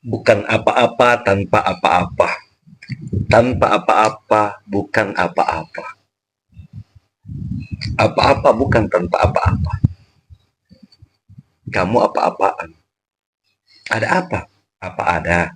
Bukan apa-apa tanpa apa-apa. Tanpa apa-apa bukan apa-apa. Apa-apa bukan tanpa apa-apa. Kamu apa-apaan. Ada apa? Apa ada?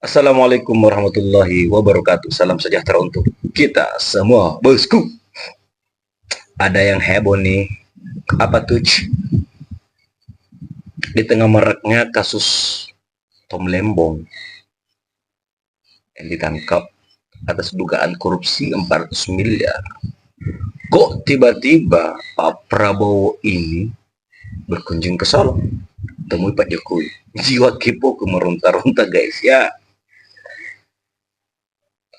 Assalamualaikum warahmatullahi wabarakatuh. Salam sejahtera untuk kita semua, bosku. Ada yang heboh nih. Apa tuh? Di tengah maraknya kasus Tom Lembong yang ditangkap atas dugaan korupsi 400 miliar. Kok tiba-tiba Pak Prabowo ini berkunjung ke Solo, temui Pak Jokowi. Jiwa kepo ke meronta-ronta, guys. Ya,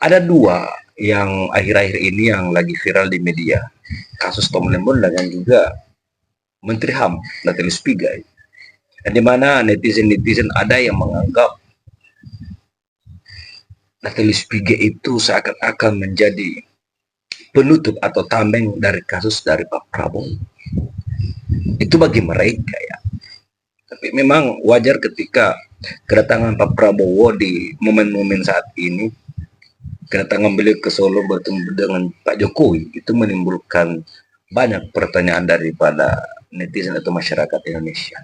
ada dua yang akhir-akhir ini yang lagi viral di media. Kasus Tom Lembong dan juga Menteri HAM, Natalius Pigai. Di mana netizen-netizen ada yang menganggap Natalius Pigai itu seakan-akan menjadi penutup atau tameng dari kasus dari Pak Prabowo. Itu bagi mereka ya. Tapi memang wajar ketika kedatangan Pak Prabowo di momen-momen saat ini, kedatangan beliau ke Solo bertemu dengan Pak Jokowi, itu menimbulkan banyak pertanyaan daripada netizen atau masyarakat Indonesia.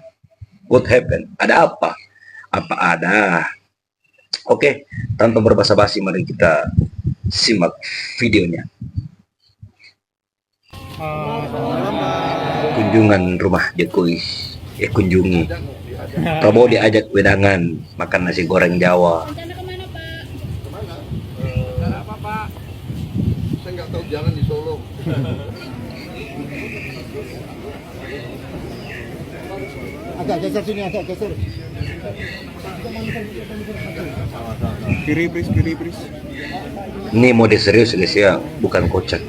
What happened? Ada apa? Apa ada? Oke, tanpa berbasa-basi mari kita simak videonya. Kunjungan rumah Jokowi. Kunjungi. Prabowo diajak wedangan makan nasi goreng Jawa. Apa Pak? Saya nggak tahu jalan di Solo. Agak geser sini, agak geser. Kiri please. Ini mode serius guys ya, bukan kocak.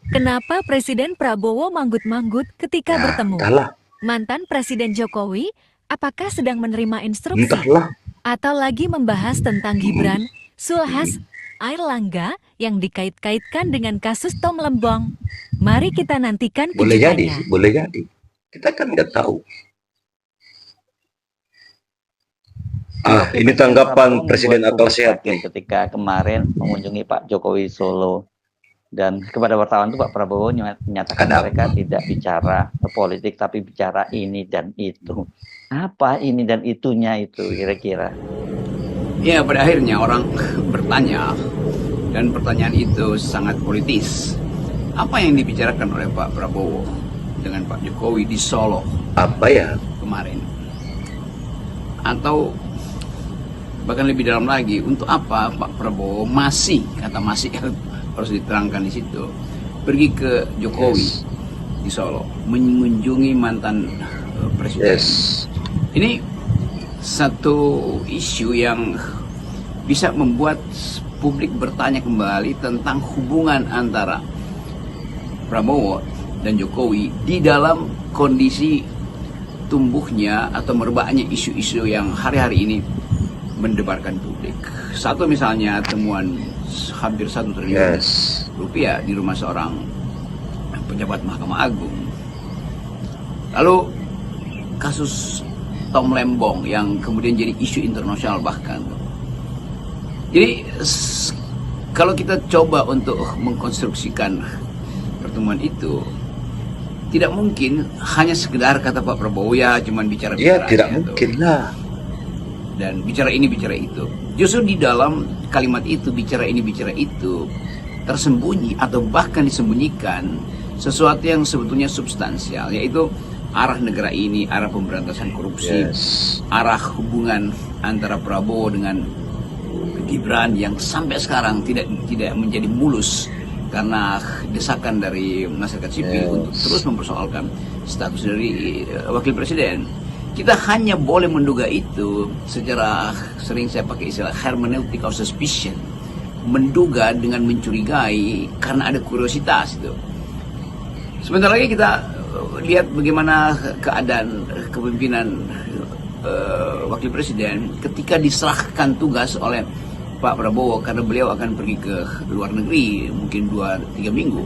Kenapa Presiden Prabowo manggut-manggut ketika bertemu? Entahlah, Mantan Presiden Jokowi, apakah sedang menerima instruksi? entahlah. Atau lagi membahas tentang Gibran, Zulhas, Airlangga yang dikait-kaitkan dengan kasus Tom Lembong? Mari kita nantikan Boleh jadi, kejutannya. boleh jadi. Kita kan nggak tahu. Ini tanggapan Presiden atau sehat nih. Ketika kemarin mengunjungi Pak Jokowi Solo, dan kepada wartawan itu Pak Prabowo menyatakan mereka tidak bicara politik tapi bicara ini dan itu. Apa ini dan itunya itu kira-kira? Ya, pada akhirnya orang bertanya, dan pertanyaan itu sangat politis. Apa yang dibicarakan oleh Pak Prabowo dengan Pak Jokowi di Solo Apa ya? kemarin? Atau bahkan lebih dalam lagi, untuk apa Pak Prabowo masih, kata masih harus diterangkan di situ, pergi ke Jokowi di Solo, mengunjungi mantan presiden. Ini satu isu yang bisa membuat publik bertanya kembali tentang hubungan antara Prabowo dan Jokowi di dalam kondisi tumbuhnya atau merebaknya isu-isu yang hari-hari ini mendebarkan publik. Satu misalnya temuan hampir 1 triliun rupiah di rumah seorang pejabat Mahkamah Agung. Lalu kasus Tom Lembong yang kemudian jadi isu internasional bahkan. Jadi kalau kita coba untuk mengkonstruksikan pertemuan itu, tidak mungkin hanya sekedar kata Pak Prabowo ya cuman bicara-bicara. Ya tidak mungkin lah. Dan bicara ini bicara itu. Justru di dalam kalimat itu, bicara ini bicara itu, tersembunyi atau bahkan disembunyikan sesuatu yang sebetulnya substansial, yaitu arah negara ini, arah pemberantasan korupsi, arah hubungan antara Prabowo dengan Gibran yang sampai sekarang tidak menjadi mulus karena desakan dari masyarakat sipil untuk terus mempersoalkan status dari wakil presiden. Kita hanya boleh menduga itu secara, sering saya pakai istilah hermeneutic of suspicion, menduga dengan mencurigai karena ada kuriositas itu. Sebentar lagi kita lihat bagaimana keadaan kepemimpinan wakil presiden ketika diserahkan tugas oleh Pak Prabowo karena beliau akan pergi ke luar negeri mungkin 2-3 minggu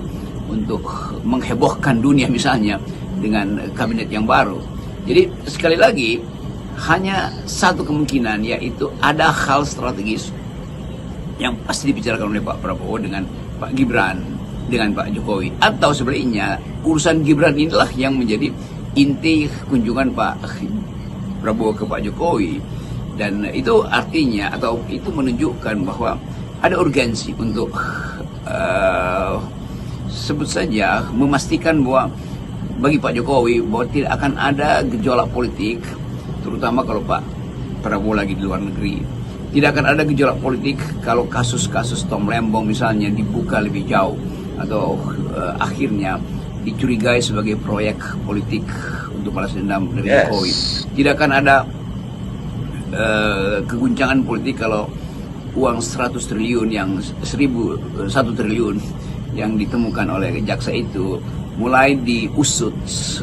untuk menghebohkan dunia misalnya dengan kabinet yang baru. Jadi sekali lagi hanya satu kemungkinan, yaitu ada hal strategis yang pasti dibicarakan oleh Pak Prabowo dengan Pak Gibran, dengan Pak Jokowi, atau sebaliknya urusan Gibran inilah yang menjadi inti kunjungan Pak Prabowo ke Pak Jokowi. Dan itu artinya atau itu menunjukkan bahwa ada urgensi untuk sebut saja memastikan bahwa bagi Pak Jokowi bahwa tidak akan ada gejolak politik, terutama kalau Pak Prabowo lagi di luar negeri. Tidak akan ada gejolak politik kalau kasus-kasus Tom Lembong misalnya dibuka lebih jauh atau akhirnya dicurigai sebagai proyek politik untuk balas dendam dari Jokowi. Tidak akan ada keguncangan politik kalau uang 100 triliun yang 1 triliun yang ditemukan oleh jaksa itu mulai diusut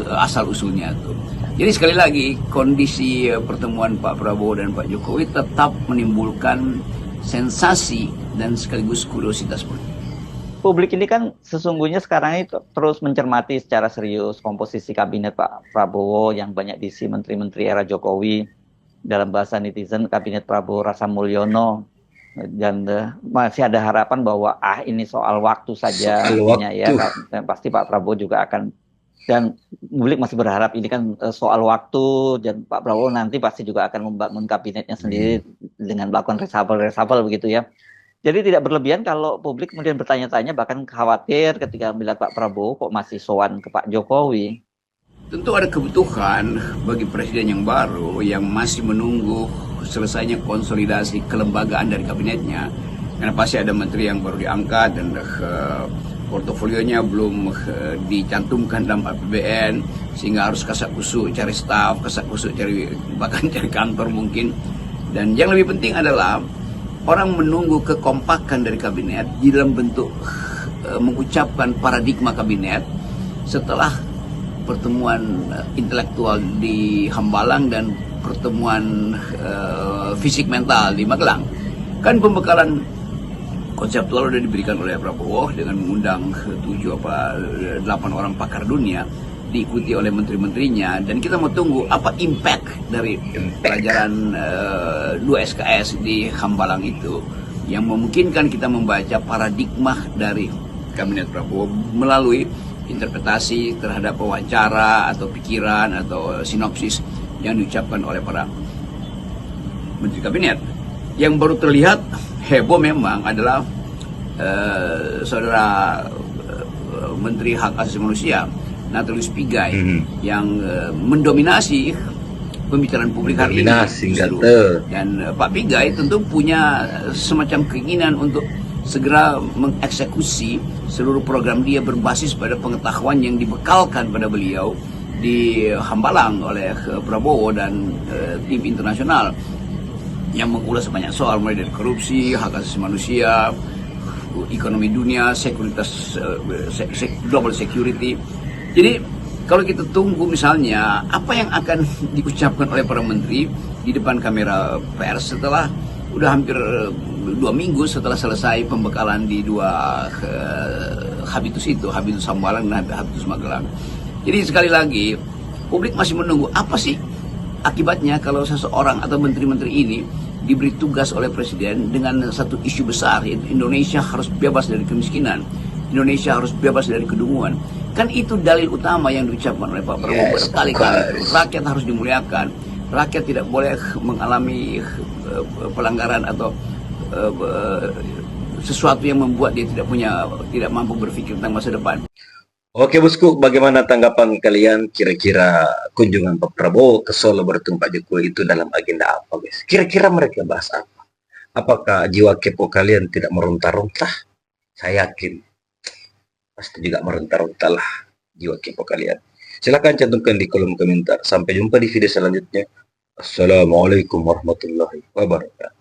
asal-usulnya tuh. Jadi sekali lagi kondisi pertemuan Pak Prabowo dan Pak Jokowi tetap menimbulkan sensasi dan sekaligus kuriositas politik. Publik ini kan sesungguhnya sekarang ini terus mencermati secara serius komposisi kabinet Pak Prabowo yang banyak diisi menteri-menteri era Jokowi, dalam bahasa netizen kabinet Prabowo Rasa Mulyono, dan masih ada harapan bahwa ini soal waktu saja ya, dan pasti Pak Prabowo juga akan, dan publik masih berharap ini kan soal waktu, dan Pak Prabowo nanti pasti juga akan membangun kabinetnya sendiri dengan melakukan reshuffle begitu ya. Jadi tidak berlebihan kalau publik kemudian bertanya-tanya, bahkan khawatir ketika melihat Pak Prabowo kok masih sowan ke Pak Jokowi. Tentu ada kebutuhan bagi presiden yang baru yang masih menunggu selesainya konsolidasi kelembagaan dari kabinetnya. Karena pasti ada menteri yang baru diangkat dan portofolionya belum dicantumkan dalam APBN, sehingga harus kasak kusuk cari staf, kasak kusuk bahkan cari kantor mungkin. Dan yang lebih penting adalah orang menunggu kekompakan dari kabinet di dalam bentuk mengucapkan paradigma kabinet setelah pertemuan intelektual di Hambalang dan pertemuan fisik mental di Magelang. Kan pembekalan konseptual sudah diberikan oleh Prabowo dengan mengundang 7-8 orang pakar dunia, diikuti oleh menteri-menterinya, dan kita mau tunggu apa impact dari pelajaran 2 SKS di Hambalang itu yang memungkinkan kita membaca paradigma dari kabinet Prabowo melalui interpretasi terhadap wawancara atau pikiran atau sinopsis yang diucapkan oleh para menteri kabinet. Yang baru terlihat heboh memang adalah saudara Menteri Hak Asasi Manusia Natalius Pigai yang mendominasi pembicaraan publik hari ini. Dan Pak Pigai tentu punya semacam keinginan untuk segera mengeksekusi seluruh program dia berbasis pada pengetahuan yang dibekalkan pada beliau di Hambalang oleh Prabowo dan tim internasional yang mengulas banyak soal, mulai dari korupsi, hak asasi manusia, ekonomi dunia, sekuritas, global security. Jadi kalau kita tunggu misalnya apa yang akan diucapkan oleh para menteri di depan kamera pers setelah udah hampir 2 minggu setelah selesai pembekalan di 2 habitus itu, habitus Hambalang dan habitus Magelang. Jadi sekali lagi publik masih menunggu apa sih akibatnya kalau seseorang atau menteri-menteri ini diberi tugas oleh presiden dengan satu isu besar, yaitu Indonesia harus bebas dari kemiskinan, Indonesia harus bebas dari kedunguan. Kan itu dalil utama yang diucapkan oleh Pak Prabowo berkali-kali. Rakyat harus dimuliakan, rakyat tidak boleh mengalami pelanggaran atau sesuatu yang membuat dia tidak mampu berpikir tentang masa depan. Oke bosku, bagaimana tanggapan kalian? Kira-kira kunjungan Pak Prabowo ke Solo bertemu Pak Jokowi itu dalam agenda apa, guys? Kira-kira mereka bahas apa? Apakah jiwa kepo kalian tidak meronta-ronta? Saya yakin pasti juga meronta-ronta lah jiwa kepo kalian. Silahkan cantumkan di kolom komentar. Sampai jumpa di video selanjutnya. Assalamualaikum warahmatullahi wabarakatuh.